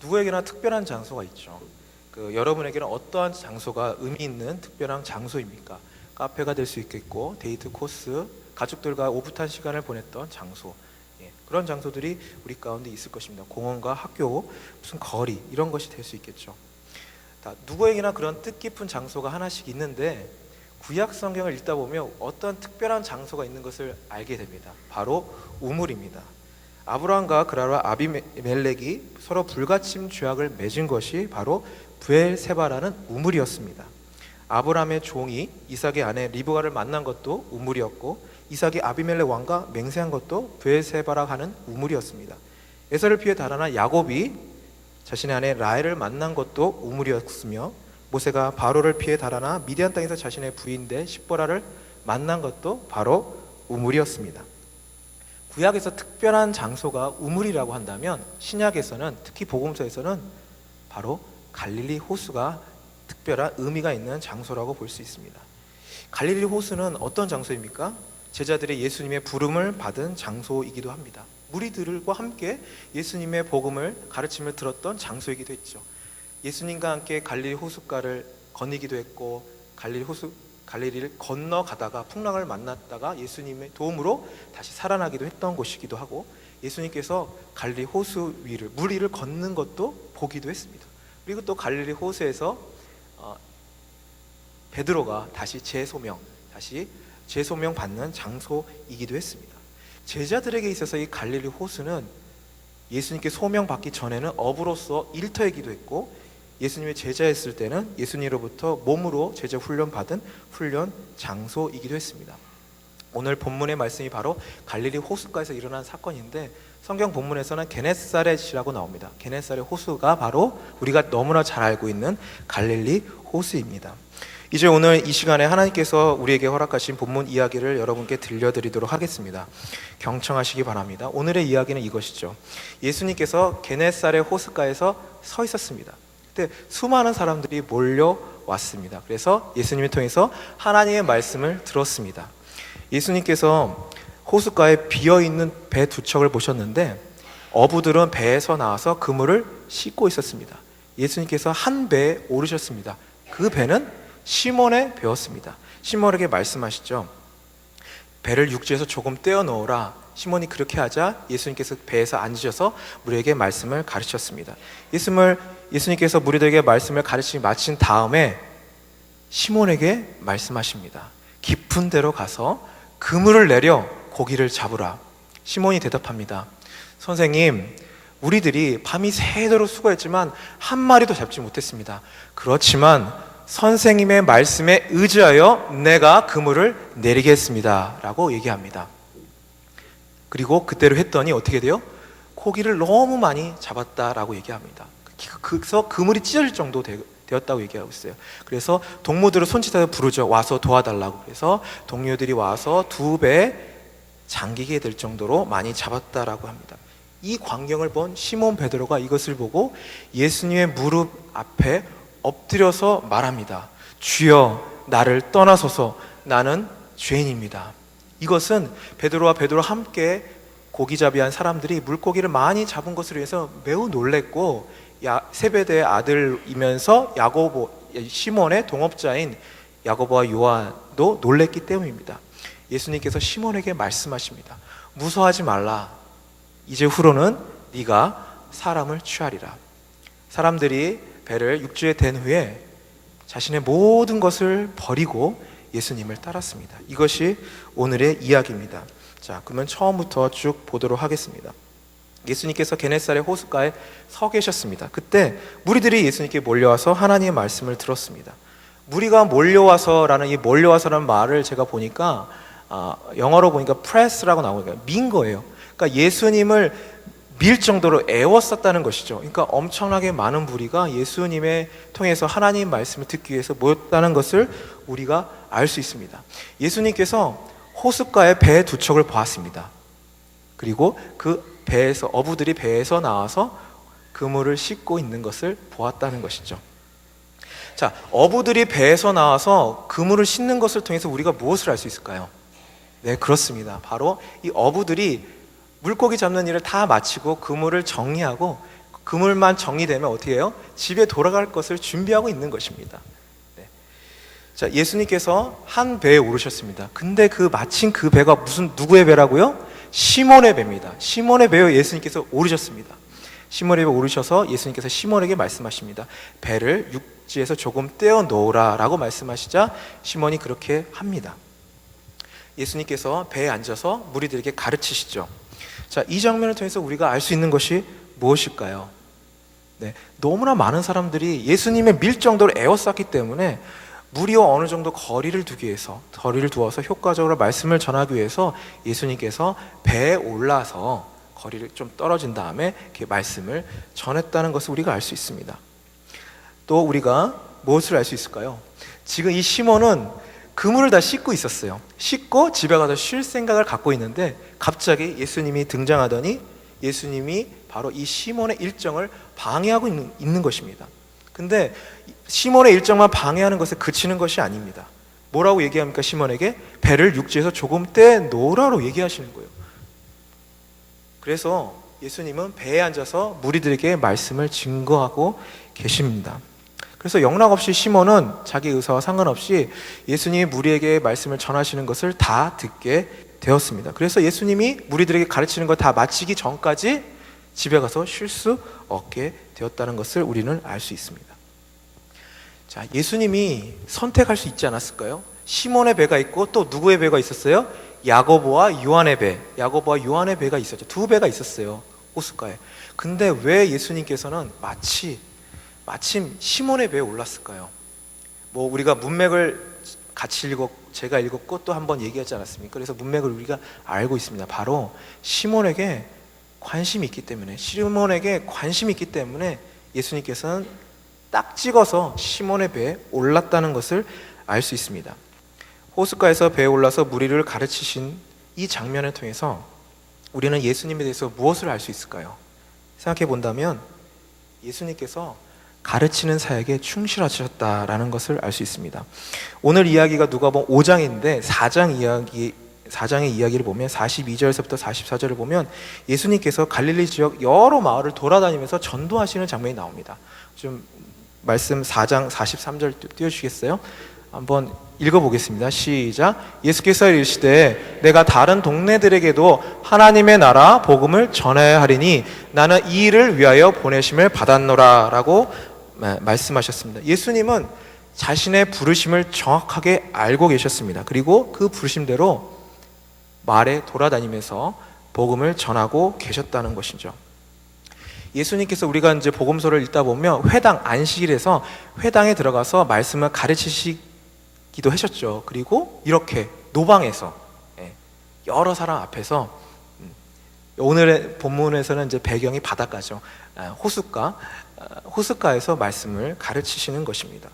누구에게나 특별한 장소가 있죠. 여러분에게는 어떠한 장소가 의미 있는 특별한 장소입니까? 카페가 될 수 있겠고, 데이트 코스, 가족들과 오붓한 시간을 보냈던 장소, 그런 장소들이 우리 가운데 있을 것입니다. 공원과 학교, 무슨 거리, 이런 것이 될 수 있겠죠. 누구에게나 그런 뜻깊은 장소가 하나씩 있는데, 구약 성경을 읽다 보면 어떤 특별한 장소가 있는 것을 알게 됩니다. 바로 우물입니다. 아브라함과 그라와 아비멜렉이 서로 불가침 죄악을 맺은 것이 바로 브엘세바라는 우물이었습니다. 아브라함의 종이 이삭의 아내 리브가를 만난 것도 우물이었고, 이삭이 아비멜렉 왕과 맹세한 것도 브엘세바라 하는 우물이었습니다. 에서를 피해 달아난 야곱이 자신의 아내 라헬을 만난 것도 우물이었으며, 모세가 바로를 피해 달아나 미디안 땅에서 자신의 부인된 십보라를 만난 것도 바로 우물이었습니다. 구약에서 특별한 장소가 우물이라고 한다면, 신약에서는, 특히 복음서에서는 바로 갈릴리 호수가 특별한 의미가 있는 장소라고 볼 수 있습니다. 갈릴리 호수는 어떤 장소입니까? 제자들이 예수님의 부름을 받은 장소이기도 합니다. 무리들과 함께 예수님의 복음을, 가르침을 들었던 장소이기도 했죠. 예수님과 함께 갈릴리 호숫가를 거니기도 했고, 갈릴리를 건너가다가 풍랑을 만났다가 예수님의 도움으로 다시 살아나기도 했던 곳이기도 하고, 예수님께서 갈릴리 호수 위를, 물 위를 걷는 것도 보기도 했습니다. 그리고 또 갈릴리 호수에서 베드로가 다시 재소명 받는 장소이기도 했습니다. 제자들에게 있어서 이 갈릴리 호수는 예수님께 소명받기 전에는 어부로서 일터이기도 했고, 예수님의 제자였을 때는 예수님으로부터 몸으로 제자 훈련받은 훈련 장소이기도 했습니다. 오늘 본문의 말씀이 바로 갈릴리 호숫가에서 일어난 사건인데, 성경 본문에서는 게네사렛이라고 나옵니다. 게네사렛 호수가 바로 우리가 너무나 잘 알고 있는 갈릴리 호수입니다. 이제 오늘 이 시간에 하나님께서 우리에게 허락하신 본문 이야기를 여러분께 들려드리도록 하겠습니다. 경청하시기 바랍니다. 오늘의 이야기는 이것이죠. 예수님께서 게네사렛 호숫가에서 서 있었습니다. 그때 수많은 사람들이 몰려왔습니다. 그래서 예수님을 통해서 하나님의 말씀을 들었습니다. 예수님께서 호숫가에 비어있는 배 두 척을 보셨는데, 어부들은 배에서 나와서 그물을 씻고 있었습니다. 예수님께서 한 배에 오르셨습니다. 그 배는 시몬의 배였습니다. 시몬에게 말씀하시죠. 배를 육지에서 조금 떼어 놓으라. 시몬이 그렇게 하자 예수님께서 배에서 앉으셔서 무리에게 말씀을 가르치셨습니다. 예수님께서 무리들에게 말씀을 가르치고 마친 다음에 시몬에게 말씀하십니다. 깊은 데로 가서 그물을 내려 고기를 잡으라. 시몬이 대답합니다. 선생님, 우리들이 밤이 새도록 수고했지만 한 마리도 잡지 못했습니다. 그렇지만 선생님의 말씀에 의지하여 내가 그물을 내리겠습니다 라고 얘기합니다. 그리고 그대로 했더니 어떻게 돼요? 고기를 너무 많이 잡았다라고 얘기합니다. 그래서 그물이 찢어질 정도 되었다고 얘기하고 있어요. 그래서 동무들을 손짓해서 부르죠. 와서 도와달라고. 그래서 동료들이 와서 2배 잠기게 될 정도로 많이 잡았다라고 합니다. 이 광경을 본 시몬 베드로가 이것을 보고 예수님의 무릎 앞에 엎드려서 말합니다. 주여, 나를 떠나소서, 나는 죄인입니다. 이것은 베드로와 함께 고기잡이한 사람들이 물고기를 많이 잡은 것으로 해서 매우 놀랬고, 세베대의 아들이면서 시몬의 동업자인 야고보와 요한도 놀랬기 때문입니다. 예수님께서 시몬에게 말씀하십니다. 무서워하지 말라. 이제 후로는 네가 사람을 취하리라. 사람들이 배를 육지에 댄 후에 자신의 모든 것을 버리고 예수님을 따랐습니다. 이것이 오늘의 이야기입니다. 자, 그러면 처음부터 쭉 보도록 하겠습니다. 예수님께서 게네사렛 호숫가에 서 계셨습니다. 그때 무리들이 예수님께 몰려와서 하나님의 말씀을 들었습니다. 무리가 몰려와서라는 이 몰려와서라는 말을 제가 보니까 영어로 보니까 press라고 나오니까 민 거예요. 그러니까 예수님을 밀 정도로 애웠었다는 것이죠. 그러니까 엄청나게 많은 무리가 예수님의 통해서 하나님 말씀을 듣기 위해서 모였다는 것을 우리가 알 수 있습니다. 예수님께서 호숫가에 배 두 척을 보았습니다. 그리고 그 배에서, 어부들이 배에서 나와서 그물을 씻고 있는 것을 보았다는 것이죠. 자, 어부들이 배에서 나와서 그물을 씻는 것을 통해서 우리가 무엇을 알 수 있을까요? 네, 그렇습니다. 바로 이 어부들이 물고기 잡는 일을 다 마치고 그물을 정리하고 그물만 정리되면 어떻게 해요? 집에 돌아갈 것을 준비하고 있는 것입니다. 네. 자, 예수님께서 한 배에 오르셨습니다. 근데 마침 그 배가 누구의 배라고요? 시몬의 배입니다. 시몬의 배에 예수님께서 오르셨습니다. 시몬의 배에 오르셔서 예수님께서 시몬에게 말씀하십니다. 배를 육지에서 조금 떼어 놓으라 라고 말씀하시자 시몬이 그렇게 합니다. 예수님께서 배에 앉아서 무리들에게 가르치시죠. 자, 이 장면을 통해서 우리가 알 수 있는 것이 무엇일까요? 네, 너무나 많은 사람들이 예수님의 밀정도로 에워쌌기 때문에 무리와 어느 정도 거리를 두어서 효과적으로 말씀을 전하기 위해서 예수님께서 배에 올라서 거리를 좀 떨어진 다음에 이렇게 말씀을 전했다는 것을 우리가 알 수 있습니다. 또 우리가 무엇을 알 수 있을까요? 지금 이 시몬은 그물을 다 씻고 있었어요. 씻고 집에 가서 쉴 생각을 갖고 있는데 갑자기 예수님이 등장하더니 예수님이 바로 이 시몬의 일정을 방해하고 있는 것입니다. 근데 시몬의 일정만 방해하는 것에 그치는 것이 아닙니다. 뭐라고 얘기합니까? 시몬에게 배를 육지에서 조금 떼놓으라고 얘기하시는 거예요. 그래서 예수님은 배에 앉아서 무리들에게 말씀을 증거하고 계십니다. 그래서 영락없이 시몬은 자기 의사와 상관없이 예수님이 무리에게 말씀을 전하시는 것을 다 듣게 되었습니다. 그래서 예수님이 무리들에게 가르치는 걸 다 마치기 전까지 집에 가서 쉴 수 없게 되었다는 것을 우리는 알 수 있습니다. 자, 예수님이 선택할 수 있지 않았을까요? 시몬의 배가 있고 또 누구의 배가 있었어요? 야고보와 요한의 배. 야고보와 요한의 배가 있었죠. 두 배가 있었어요, 호숫가에. 근데 왜 예수님께서는 마침 시몬의 배에 올랐을까요? 뭐 우리가 문맥을 같이 제가 읽었고 또 한번 얘기하지 않았습니까? 그래서 문맥을 우리가 알고 있습니다. 바로 시몬에게 관심이 있기 때문에 예수님께서는 딱 찍어서 시몬의 배에 올랐다는 것을 알 수 있습니다. 호숫가에서 배에 올라서 무리를 가르치신 이 장면을 통해서 우리는 예수님에 대해서 무엇을 알 수 있을까요? 생각해 본다면 예수님께서 가르치는 사역에 충실하셨다라는 것을 알 수 있습니다. 오늘 이야기가 누가복음 5장인데 4장의 이야기를 보면 42절에서부터 44절을 보면 예수님께서 갈릴리 지역 여러 마을을 돌아다니면서 전도하시는 장면이 나옵니다. 좀 말씀 4장 43절 띄워주시겠어요? 한번 읽어보겠습니다. 시작. 예수께서 이르시되 내가 다른 동네들에게도 하나님의 나라 복음을 전해야 하리니 나는 이 일을 위하여 보내심을 받았노라 라고 말씀하셨습니다. 예수님은 자신의 부르심을 정확하게 알고 계셨습니다. 그리고 그 부르심대로 마을에 돌아다니면서 복음을 전하고 계셨다는 것이죠. 예수님께서 우리가 이제 복음서를 읽다 보면 회당 안식일에서 회당에 들어가서 말씀을 가르치시기도 하셨죠. 그리고 이렇게 노방에서 여러 사람 앞에서 오늘의 본문에서는 이제 배경이 바닷가죠. 호숫가에서 말씀을 가르치시는 것입니다.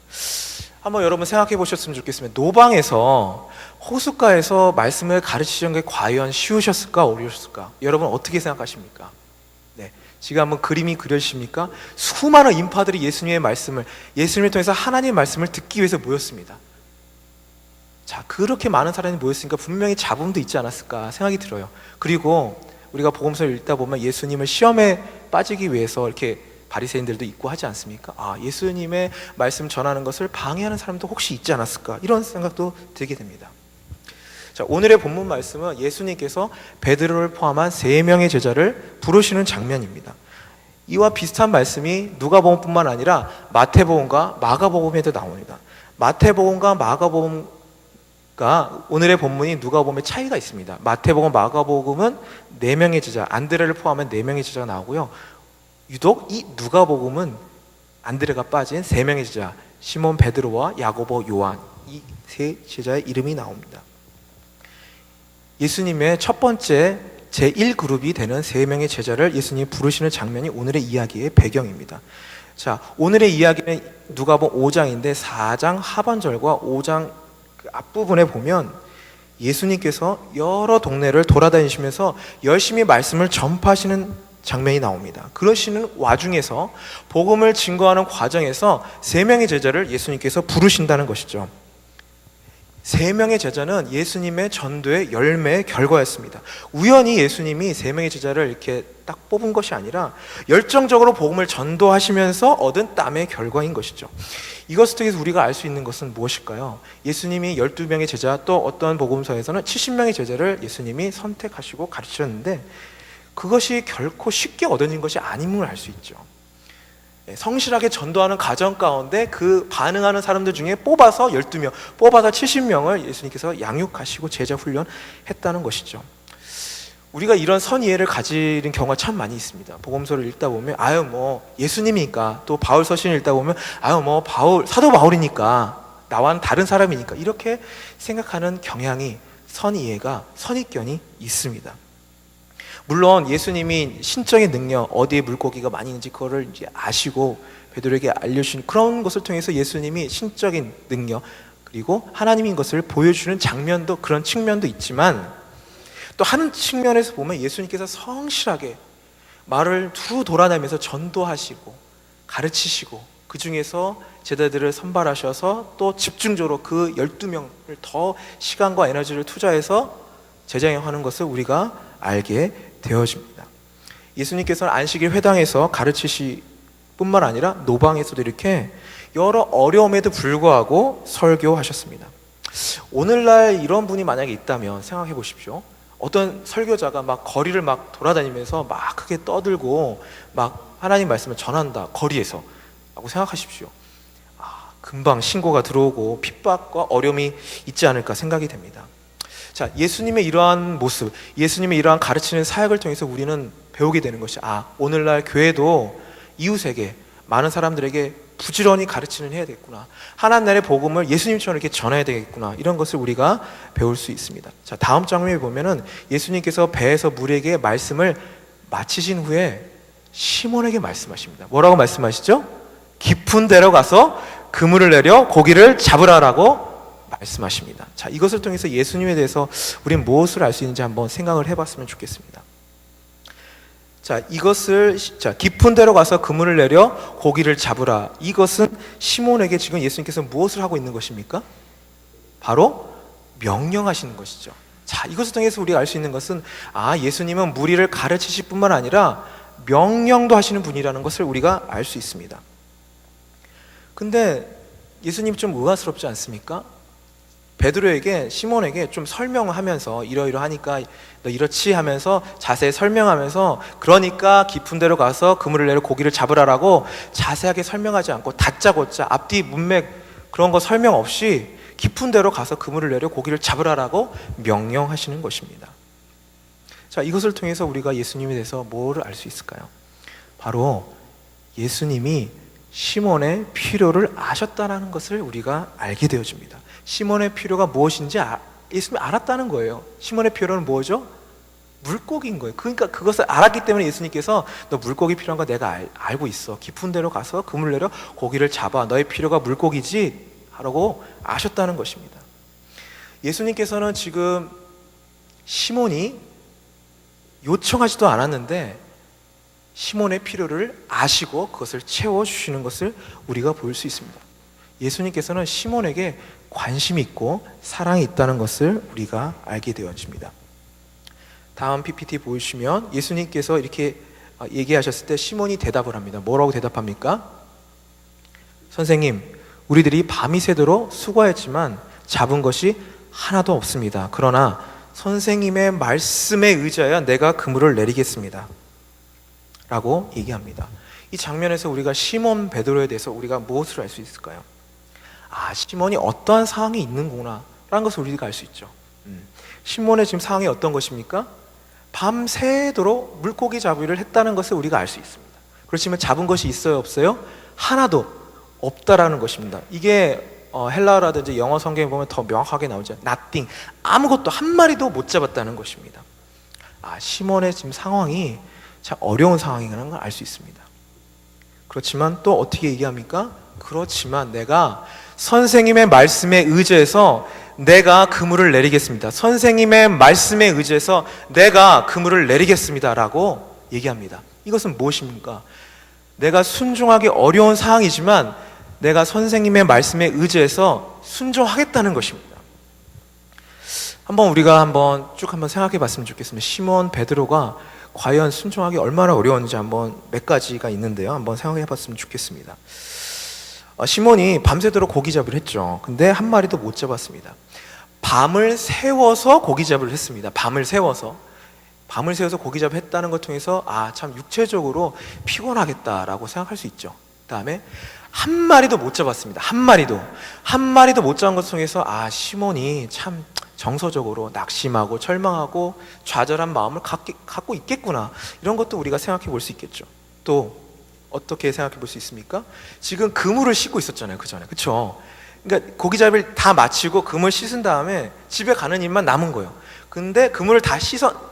한번 여러분 생각해 보셨으면 좋겠습니다. 노방에서 호숫가에서 말씀을 가르치시는 게 과연 쉬우셨을까 어려우셨을까? 여러분 어떻게 생각하십니까? 네, 지금 한번 그림이 그려지십니까? 수많은 인파들이 예수님을 통해서 하나님의 말씀을 듣기 위해서 모였습니다. 자, 그렇게 많은 사람이 모였으니까 분명히 잡음도 있지 않았을까 생각이 들어요. 그리고 우리가 복음서를 읽다 보면 예수님을 시험에 빠지기 위해서 이렇게 바리새인들도 있고 하지 않습니까? 아, 예수님의 말씀 전하는 것을 방해하는 사람도 혹시 있지 않았을까? 이런 생각도 들게 됩니다. 자, 오늘의 본문 말씀은 예수님께서 베드로를 포함한 3명의 제자를 부르시는 장면입니다. 이와 비슷한 말씀이 누가복음뿐만 아니라 마태복음과 마가복음에도 나옵니다. 마태복음과 마가복음과 오늘의 본문이 누가복음의 차이가 있습니다. 마태복음, 마가복음은 4명의 제자, 안드레를 포함한 4명의 제자가 나오고요. 유독 이 누가복음은 안드레가 빠진 3명의 제자, 시몬, 베드로와 야고보, 요한, 이 3 제자의 이름이 나옵니다. 예수님의 첫 번째 제1그룹이 되는 3명의 제자를 예수님이 부르시는 장면이 오늘의 이야기의 배경입니다. 자, 오늘의 이야기는 누가복음 5장인데 4장 하반절과 5장 앞부분에 보면 예수님께서 여러 동네를 돌아다니시면서 열심히 말씀을 전파하시는 장면이 나옵니다. 그러시는 와중에서 복음을 증거하는 과정에서 3명의 제자를 예수님께서 부르신다는 것이죠. 3명의 제자는 예수님의 전도의 열매의 결과였습니다. 우연히 예수님이 3명의 제자를 이렇게 딱 뽑은 것이 아니라 열정적으로 복음을 전도하시면서 얻은 땀의 결과인 것이죠. 이것을 통해서 우리가 알 수 있는 것은 무엇일까요? 예수님이 12명의 제자, 또 어떤 복음서에서는 70명의 제자를 예수님이 선택하시고 가르치셨는데, 그것이 결코 쉽게 얻어진 것이 아님을 알 수 있죠. 성실하게 전도하는 가정 가운데 그 반응하는 사람들 중에 뽑아서 12명, 뽑아서 70명을 예수님께서 양육하시고 제자 훈련했다는 것이죠. 우리가 이런 선이해를 가지는 경우가 참 많이 있습니다. 복음서를 읽다 보면 예수님이니까, 또 바울 서신을 읽다 보면 사도 바울이니까, 나와는 다른 사람이니까, 이렇게 생각하는 경향이, 선이해가, 선입견이 있습니다. 물론 예수님이 신적인 능력, 어디에 물고기가 많이 있는지 그거를 이제 아시고 베드로에게 알려주신 그런 것을 통해서 예수님이 신적인 능력, 그리고 하나님인 것을 보여주는 장면도, 그런 측면도 있지만, 또 한 측면에서 보면 예수님께서 성실하게 말을 두루 돌아다니면서 전도하시고 가르치시고, 그 중에서 제자들을 선발하셔서 또 집중적으로 그 12명을 더 시간과 에너지를 투자해서 제자행하는 것을 우리가 알게 되어집니다. 예수님께서는 안식일 회당에서 가르치시 뿐만 아니라 노방에서도 이렇게 여러 어려움에도 불구하고 설교하셨습니다. 오늘날 이런 분이 만약에 있다면 생각해 보십시오. 어떤 설교자가 막 거리를 막 돌아다니면서 막 크게 떠들고 막 하나님 말씀을 전한다, 거리에서 라고 생각하십시오. 금방 신고가 들어오고 핍박과 어려움이 있지 않을까 생각이 됩니다. 자, 예수님의 이러한 모습, 예수님의 이러한 가르치는 사역을 통해서 우리는 배우게 되는 것이, 오늘날 교회도 이웃에게, 많은 사람들에게 부지런히 가르치는 해야 되겠구나, 하나님 나라의 복음을 예수님처럼 이렇게 전해야 되겠구나, 이런 것을 우리가 배울 수 있습니다. 자, 다음 장면에 보면은 예수님께서 배에서 물에게 말씀을 마치신 후에 시몬에게 말씀하십니다. 뭐라고 말씀하시죠? 깊은 데로 가서 그물을 내려 고기를 잡으라라고 말씀하십니다. 자, 이것을 통해서 예수님에 대해서 우리는 무엇을 알 수 있는지 한번 생각을 해봤으면 좋겠습니다. 자, 깊은 데로 가서 그물을 내려 고기를 잡으라. 이것은 시몬에게 지금 예수님께서 무엇을 하고 있는 것입니까? 바로 명령하시는 것이죠. 자, 이것을 통해서 우리가 알 수 있는 것은, 예수님은 무리를 가르치실 뿐만 아니라 명령도 하시는 분이라는 것을 우리가 알 수 있습니다. 근데 예수님 좀 의아스럽지 않습니까? 베드로에게, 시몬에게 좀 설명하면서, 이러이러하니까 너 이렇지 하면서 자세히 설명하면서, 그러니까 깊은 데로 가서 그물을 내려 고기를 잡으라라고 자세하게 설명하지 않고 다짜고짜 앞뒤 문맥 그런 거 설명 없이 깊은 데로 가서 그물을 내려 고기를 잡으라라고 명령하시는 것입니다. 자, 이것을 통해서 우리가 예수님에 대해서 뭐를 알 수 있을까요? 바로 예수님이 시몬의 필요를 아셨다는 것을 우리가 알게 되어집니다. 시몬의 필요가 무엇인지 예수님이 알았다는 거예요. 시몬의 필요는 뭐죠? 물고기인 거예요. 그러니까 그것을 알았기 때문에 예수님께서 너 물고기 필요한 거 내가 알고 있어. 깊은 데로 가서 그물 내려 고기를 잡아. 너의 필요가 물고기지? 하라고 아셨다는 것입니다. 예수님께서는 지금 시몬이 요청하지도 않았는데 시몬의 필요를 아시고 그것을 채워주시는 것을 우리가 볼 수 있습니다. 예수님께서는 시몬에게 관심이 있고 사랑이 있다는 것을 우리가 알게 되어집니다. 다음 PPT 보시면 예수님께서 이렇게 얘기하셨을 때 시몬이 대답을 합니다. 뭐라고 대답합니까? 선생님, 우리들이 밤이 새도록 수고했지만 잡은 것이 하나도 없습니다. 그러나 선생님의 말씀에 의지하여 내가 그물을 내리겠습니다. 라고 얘기합니다. 이 장면에서 우리가 시몬 베드로에 대해서 우리가 무엇을 알 수 있을까요? 시몬이 어떠한 상황이 있는구나 라는 것을 우리가 알 수 있죠. 시몬의 지금 상황이 어떤 것입니까? 밤새도록 물고기 잡기를 했다는 것을 우리가 알 수 있습니다. 그렇지만 잡은 것이 있어요, 없어요? 하나도 없다라는 것입니다. 이게 헬라어라든지 영어 성경에 보면 더 명확하게 나오죠. nothing, 아무것도, 한 마리도 못 잡았다는 것입니다. 시몬의 지금 상황이 참 어려운 상황이라는 걸 알 수 있습니다. 그렇지만 또 어떻게 얘기합니까? 그렇지만 내가 선생님의 말씀에 의지해서 내가 그물을 내리겠습니다. 선생님의 말씀에 의지해서 내가 그물을 내리겠습니다 라고 얘기합니다. 이것은 무엇입니까? 내가 순종하기 어려운 상황이지만 내가 선생님의 말씀에 의지해서 순종하겠다는 것입니다. 우리가 쭉 생각해 봤으면 좋겠습니다. 시몬 베드로가 과연 순종하기 얼마나 어려웠는지 몇 가지가 있는데요. 한번 생각해 봤으면 좋겠습니다. 시몬이 밤새도록 고기잡이를 했죠. 근데 한 마리도 못 잡았습니다. 밤을 새워서 고기잡이를 했습니다. 밤을 새워서 고기잡이를 했다는 것 통해서 참 육체적으로 피곤하겠다라고 생각할 수 있죠. 그 다음에 한 마리도 못 잡았습니다. 한 마리도 못 잡은 것 통해서 시몬이 참 정서적으로 낙심하고 절망하고 좌절한 마음을 갖고 있겠구나, 이런 것도 우리가 생각해 볼 수 있겠죠. 또 어떻게 생각해 볼 수 있습니까? 지금 그물을 씻고 있었잖아요, 그 전에. 그렇죠? 그러니까 고기잡이를 다 마치고 그물 씻은 다음에 집에 가는 일만 남은 거예요. 근데 그물을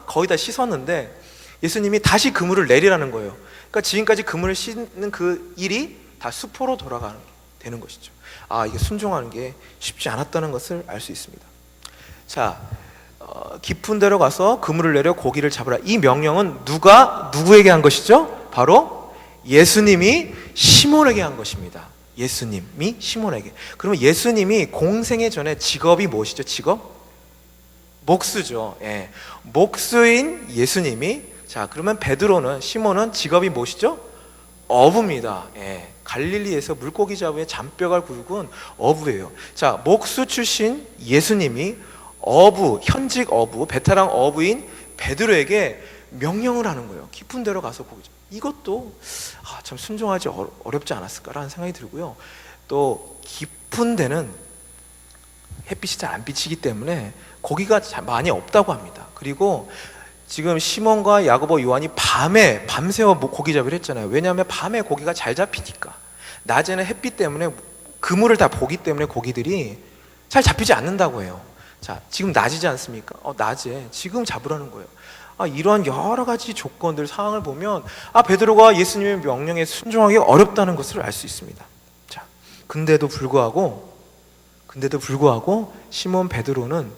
거의 다 씻었는데 예수님이 다시 그물을 내리라는 거예요. 그러니까 지금까지 그물을 씻는 그 일이 다 수포로 돌아가는 게 되는 것이죠. 이게 순종하는 게 쉽지 않았다는 것을 알 수 있습니다. 자, 깊은 데로 가서 그물을 내려 고기를 잡으라. 이 명령은 누구에게 한 것이죠? 바로 예수님이 시몬에게 한 것입니다. 예수님이 시몬에게. 그러면 예수님이 공생애 전에 직업이 무엇이죠? 직업? 목수죠. 예. 목수인 예수님이, 자, 그러면 시몬은 직업이 무엇이죠? 어부입니다. 예. 갈릴리에서 물고기 잡으의 잔뼈가 굵은 어부예요. 자, 목수 출신 예수님이 현직 어부, 베테랑 어부인 베드로에게 명령을 하는 거예요. 깊은 데로 가서 고기 잡. 이것도 참 순종하지 어렵지 않았을까라는 생각이 들고요. 또 깊은 데는 햇빛이 잘 안 비치기 때문에 고기가 많이 없다고 합니다. 그리고 지금 시몬과 야고보, 요한이 밤새워 고기잡이를 했잖아요. 왜냐하면 밤에 고기가 잘 잡히니까. 낮에는 햇빛 때문에 그물을 다 보기 때문에 고기들이 잘 잡히지 않는다고 해요. 자, 지금 낮이지 않습니까? 낮에 지금 잡으라는 거예요. 이러한 여러 가지 조건들, 상황을 보면 베드로가 예수님의 명령에 순종하기 어렵다는 것을 알 수 있습니다. 자, 근데도 불구하고 시몬 베드로는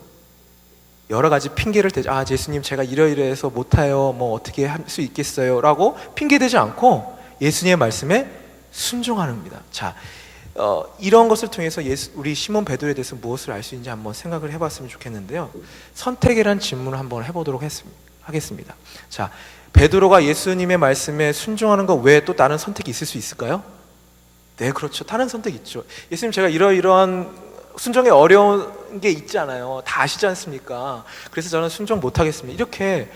여러 가지 핑계를 대죠. 예수님, 제가 이러이러해서 못해요. 어떻게 할 수 있겠어요? 라고 핑계대지 않고 예수님의 말씀에 순종합니다. 자, 이런 것을 통해서 우리 시몬 베드로에 대해서 무엇을 알 수 있는지 한번 생각을 해봤으면 좋겠는데요. 선택이란 질문을 한번 해보도록 하겠습니다. 자, 베드로가 예수님의 말씀에 순종하는 것 외에 또 다른 선택이 있을 수 있을까요? 네, 그렇죠. 다른 선택 있죠. 예수님, 제가 이러이러한 순종에 어려운 게 있잖아요. 다 아시지 않습니까? 그래서 저는 순종 못하겠습니다. 이렇게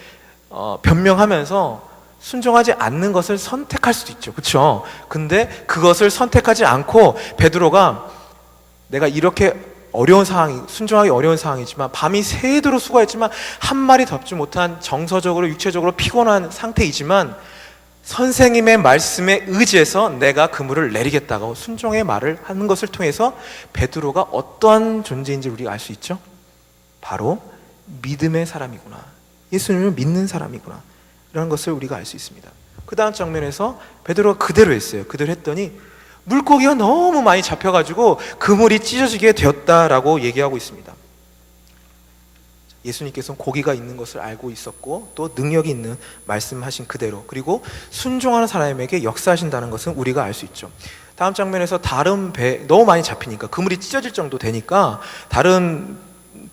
변명하면서 순종하지 않는 것을 선택할 수도 있죠. 그렇죠? 근데 그것을 선택하지 않고 베드로가 내가 이렇게 순종하기 어려운 상황이지만 밤이 새도록 수고했지만 한 마리 잡지 못한 정서적으로 육체적으로 피곤한 상태이지만 선생님의 말씀에 의지해서 내가 그물을 내리겠다고 순종의 말을 하는 것을 통해서 베드로가 어떠한 존재인지 우리가 알 수 있죠. 바로 믿음의 사람이구나, 예수님을 믿는 사람이구나, 이런 것을 우리가 알 수 있습니다. 그 다음 장면에서 베드로가 그대로 했어요. 그대로 했더니 물고기가 너무 많이 잡혀가지고 그물이 찢어지게 되었다라고 얘기하고 있습니다. 예수님께서는 고기가 있는 것을 알고 있었고 또 능력이 있는 말씀하신 그대로, 그리고 순종하는 사람에게 역사하신다는 것은 우리가 알 수 있죠. 다음 장면에서 다른 배, 너무 많이 잡히니까 그물이 찢어질 정도 되니까 다른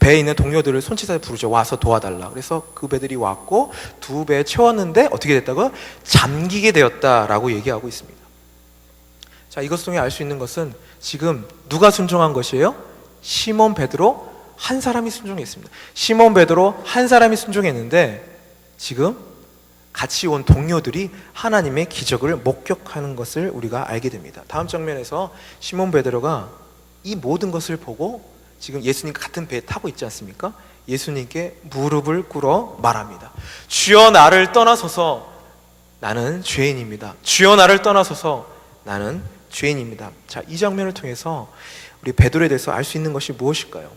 배에 있는 동료들을 손짓해서 부르죠. 와서 도와달라. 그래서 그 배들이 왔고 두 배 채웠는데 어떻게 됐다고요? 잠기게 되었다라고 얘기하고 있습니다. 자, 이것 통해 알 수 있는 것은 지금 누가 순종한 것이에요? 시몬 베드로 한 사람이 순종했습니다. 시몬 베드로 한 사람이 순종했는데 지금 같이 온 동료들이 하나님의 기적을 목격하는 것을 우리가 알게 됩니다. 다음 장면에서 시몬 베드로가 이 모든 것을 보고 지금 예수님과 같은 배에 타고 있지 않습니까? 예수님께 무릎을 꿇어 말합니다. 주여, 나를 떠나소서, 나는 죄인입니다. 주여, 나를 떠나소서, 나는 죄인입니다. 자, 이 장면을 통해서 우리 베드로에 대해서 알 수 있는 것이 무엇일까요?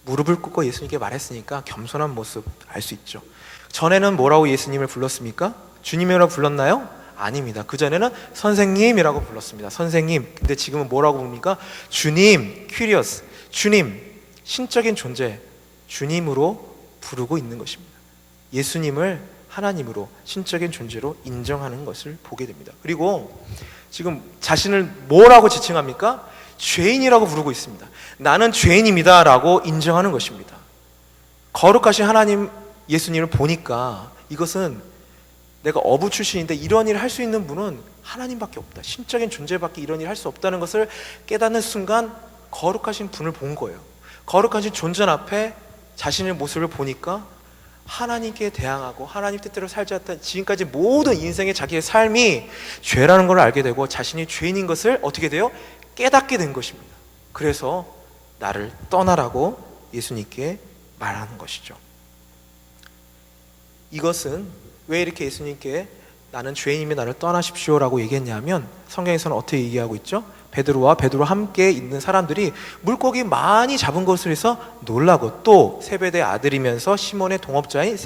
무릎을 꿇고 예수님께 말했으니까 겸손한 모습 알 수 있죠. 전에는 뭐라고 예수님을 불렀습니까? 주님이라고 불렀나요? 아닙니다. 그전에는 선생님이라고 불렀습니다. 선생님. 근데 지금은 뭐라고 부릅니까? 주님, 퀴리어스, 주님, 신적인 존재, 주님으로 부르고 있는 것입니다. 예수님을 하나님으로, 신적인 존재로 인정하는 것을 보게 됩니다. 그리고 지금 자신을 뭐라고 지칭합니까? 죄인이라고 부르고 있습니다. 나는 죄인입니다 라고 인정하는 것입니다. 거룩하신 하나님 예수님을 보니까 이것은 내가 어부 출신인데 이런 일을 할 수 있는 분은 하나님밖에 없다. 신적인 존재밖에 이런 일을 할 수 없다는 것을 깨닫는 순간 거룩하신 분을 본 거예요. 거룩하신 존재 앞에 자신의 모습을 보니까 하나님께 대항하고 하나님 뜻대로 살지 않던 지금까지 모든 인생의 자기의 삶이 죄라는 걸 알게 되고 자신이 죄인인 것을 어떻게 돼요? 깨닫게 된 것입니다. 그래서 나를 떠나라고 예수님께 말하는 것이죠. 이것은 왜 이렇게 예수님께 나는 죄인이며 나를 떠나십시오라고 얘기했냐면 성경에서는 어떻게 얘기하고 있죠? 베드로와 베드로와 함께 있는 사람들이 물고기 많이 잡은 것을 해서 놀라고 또 세베대의 아들이면서 시몬의 동업자인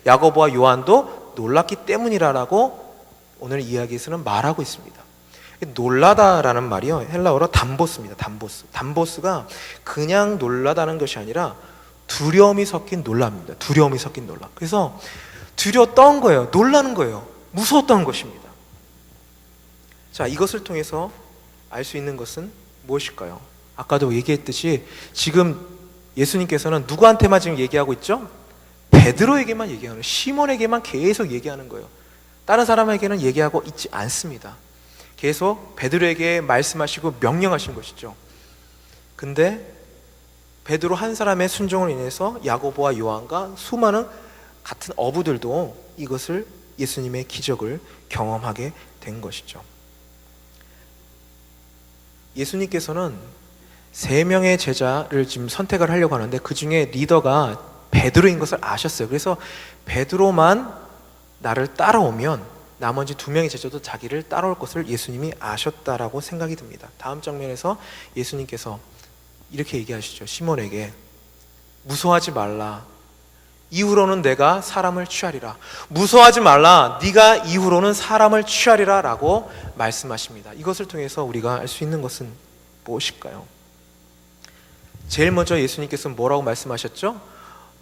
야고보와 요한도 놀랐기 때문이라고 오늘 이야기에서는 말하고 있습니다. 놀라다라는 말이요 헬라어로 담보스입니다. 담보스가 그냥 놀라다는 것이 아니라 두려움이 섞인 놀랍니다. 두려움이 섞인 놀람. 그래서 두려웠던 거예요. 놀라는 거예요. 무서웠던 것입니다. 자, 이것을 통해서 알 수 있는 것은 무엇일까요? 아까도 얘기했듯이 지금 예수님께서는 누구한테만 지금 얘기하고 있죠? 베드로에게만 얘기하는 거예요. 시몬에게만 계속 얘기하는 거예요. 다른 사람에게는 얘기하고 있지 않습니다. 계속 베드로에게 말씀하시고 명령하신 것이죠. 근데 베드로 한 사람의 순종으로 인해서 야고보와 요한과 수많은 같은 어부들도 이것을 예수님의 기적을 경험하게 된 것이죠. 예수님께서는 3명의 제자를 지금 선택을 하려고 하는데 그 중에 리더가 베드로인 것을 아셨어요. 그래서 베드로만 나를 따라오면 나머지 2명의 제자도 자기를 따라올 것을 예수님이 아셨다라고 생각이 듭니다. 다음 장면에서 예수님께서 이렇게 얘기하시죠. 시몬에게 무서워하지 말라. 이후로는 내가 사람을 취하리라. 무서워하지 말라. 네가 이후로는 사람을 취하리라 라고 말씀하십니다. 이것을 통해서 우리가 알 수 있는 것은 무엇일까요? 제일 먼저 예수님께서 뭐라고 말씀하셨죠?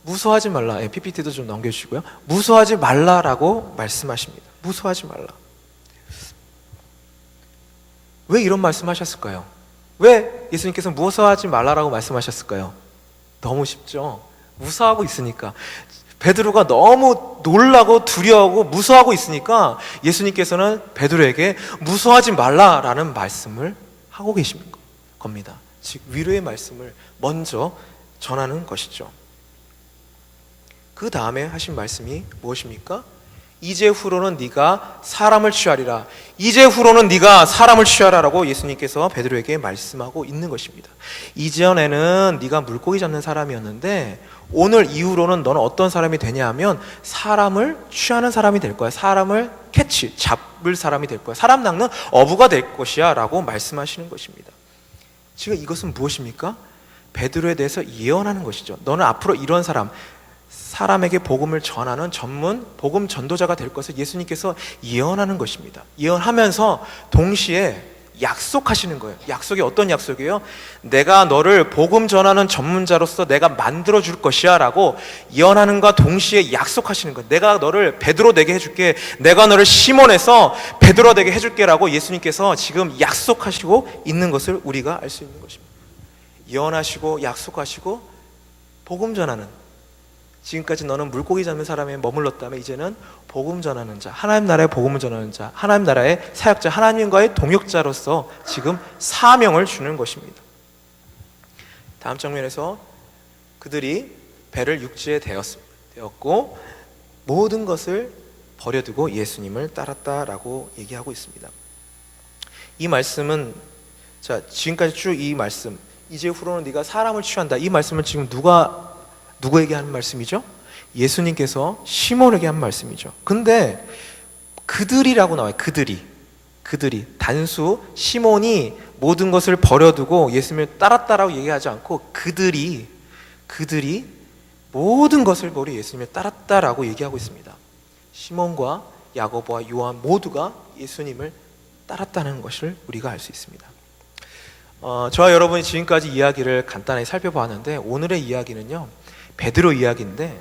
무서워하지 말라. PPT도 좀 넘겨주시고요. 무서워하지 말라라고 말씀하십니다. 무서워하지 말라. 왜 이런 말씀하셨을까요? 왜 예수님께서 무서워하지 말라라고 말씀하셨을까요? 너무 쉽죠? 무서워하고 있으니까. 베드로가 너무 놀라고 두려워하고 무서워하고 있으니까 예수님께서는 베드로에게 무서워하지 말라라는 말씀을 하고 계신 겁니다. 즉 위로의 말씀을 먼저 전하는 것이죠. 그 다음에 하신 말씀이 무엇입니까? 이제 후로는 네가 사람을 취하리라. 이제 후로는 네가 사람을 취하라라고 예수님께서 베드로에게 말씀하고 있는 것입니다. 이전에는 네가 물고기 잡는 사람이었는데 오늘 이후로는 너는 어떤 사람이 되냐 하면 사람을 취하는 사람이 될 거야. 사람을 잡을 사람이 될 거야. 사람 낚는 어부가 될 것이야 라고 말씀하시는 것입니다. 지금 이것은 무엇입니까? 베드로에 대해서 예언하는 것이죠. 너는 앞으로 이런 사람에게 복음을 전하는 전문 복음 전도자가 될 것을 예수님께서 예언하는 것입니다. 예언하면서 동시에 약속하시는 거예요. 약속이 어떤 약속이에요? 내가 너를 복음 전하는 전문자로서 내가 만들어 줄 것이야 라고 예언하는과 동시에 약속하시는 거예요. 내가 너를 베드로 되게 해줄게. 내가 너를 시몬에서 베드로 되게 해줄게 라고 예수님께서 지금 약속하시고 있는 것을 우리가 알 수 있는 것입니다. 예언하시고 약속하시고 복음 전하는, 지금까지 너는 물고기 잡는 사람에 머물렀다면 이제는 복음 전하는 자, 하나님 나라의 복음을 전하는 자, 하나님 나라의 사역자, 하나님과의 동역자로서 지금 사명을 주는 것입니다. 다음 장면에서 그들이 배를 육지에 대었고 모든 것을 버려두고 예수님을 따랐다라고 얘기하고 있습니다. 이 말씀은 지금까지 쭉 이 말씀, 이제 후로는 네가 사람을 취한다, 이 말씀은 지금 누구에게 하는 말씀이죠? 예수님께서 시몬에게 한 말씀이죠. 근데 그들이라고 나와요. 그들이 단수 시몬이 모든 것을 버려두고 예수님을 따랐다라고 얘기하지 않고 그들이 모든 것을 버리고 예수님을 따랐다라고 얘기하고 있습니다. 시몬과 야고보와 요한 모두가 예수님을 따랐다는 것을 우리가 알 수 있습니다. 저와 여러분이 지금까지 이야기를 간단히 살펴보았는데 오늘의 이야기는요, 베드로 이야기인데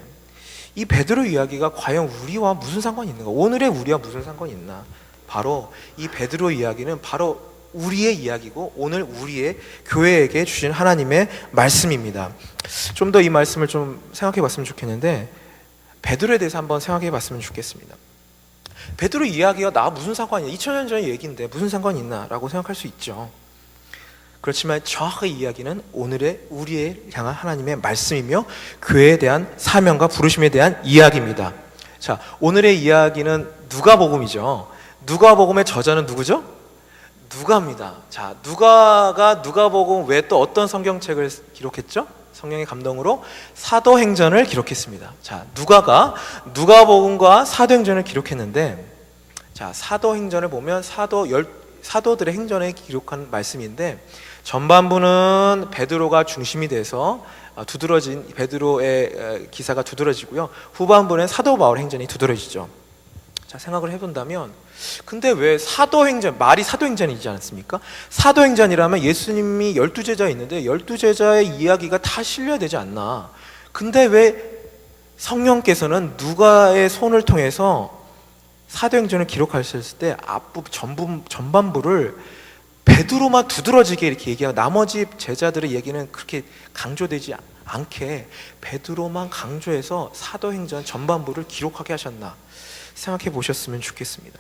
이 베드로 이야기가 과연 우리와 무슨 상관이 있는가? 오늘의 우리와 무슨 상관이 있나? 바로 이 베드로 이야기는 바로 우리의 이야기고 오늘 우리의 교회에게 주신 하나님의 말씀입니다. 좀 더 이 말씀을 좀 생각해 봤으면 좋겠는데 베드로에 대해서 한번 생각해 봤으면 좋겠습니다. 베드로 이야기가 나 무슨 상관이야? 2000년 전의 얘기인데 무슨 상관이 있나? 라고 생각할 수 있죠. 그렇지만 정확하게 이야기는 오늘의 우리의 향한 하나님의 말씀이며 교회에 대한 사명과 부르심에 대한 이야기입니다. 자, 오늘의 이야기는 누가복음이죠. 누가복음의 저자는 누구죠? 누가입니다. 자, 누가복음 외에 또 어떤 성경책을 기록했죠? 성령의 감동으로 사도행전을 기록했습니다. 자, 누가가 누가복음과 사도행전을 기록했는데, 자, 사도행전을 보면 사도들의 행전에 기록한 말씀인데, 전반부는 베드로가 중심이 돼서 두드러진 베드로의 기사가 두드러지고요. 후반부는 사도 바울의 행전이 두드러지죠. 자, 생각을 해본다면, 근데 왜 사도행전, 말이 사도행전이지 않습니까? 사도행전이라면 예수님이 12제자 있는데 12제자의 이야기가 다 실려야 되지 않나? 근데 왜 성령께서는 누가의 손을 통해서 사도행전을 기록하셨을 때 전반부를 베드로만 두드러지게 이렇게 얘기하고 나머지 제자들의 얘기는 그렇게 강조되지 않게 베드로만 강조해서 사도행전 전반부를 기록하게 하셨나 생각해 보셨으면 좋겠습니다.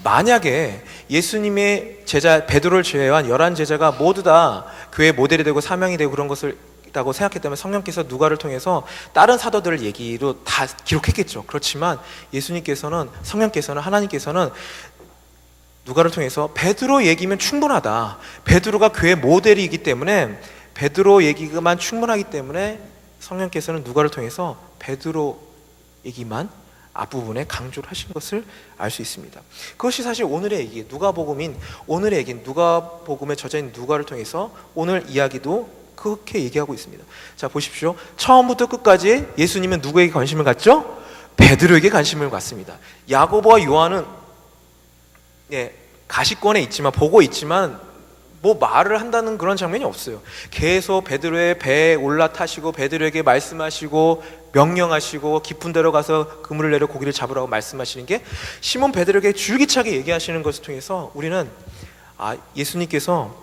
만약에 예수님의 제자 베드로를 제외한 11제자가 모두 다 교회의 모델이 되고 사명이 되고 그런 것을 있다고 생각했다면 성령께서 누가를 통해서 다른 사도들을 얘기로 다 기록했겠죠. 그렇지만 예수님께서는, 성령께서는, 하나님께서는 누가를 통해서 베드로 얘기면 충분하다. 베드로가 교회의 모델이기 때문에 베드로 얘기만 충분하기 때문에 성령께서는 누가를 통해서 베드로 얘기만 앞부분에 강조를 하신 것을 알 수 있습니다. 그것이 사실 오늘의 얘기, 누가복음인 오늘의 얘기인 누가복음의 저자인 누가를 통해서 오늘 이야기도 그렇게 얘기하고 있습니다. 자, 보십시오. 처음부터 끝까지 예수님은 누구에게 관심을 갖죠? 베드로에게 관심을 갖습니다. 야고보와 요한은 가시권에 있지만, 보고 있지만 뭐 말을 한다는 그런 장면이 없어요. 계속 베드로의 배에 올라타시고 베드로에게 말씀하시고 명령하시고 깊은 데로 가서 그물을 내려 고기를 잡으라고 말씀하시는 게 시몬 베드로에게 줄기차게 얘기하시는 것을 통해서 우리는 예수님께서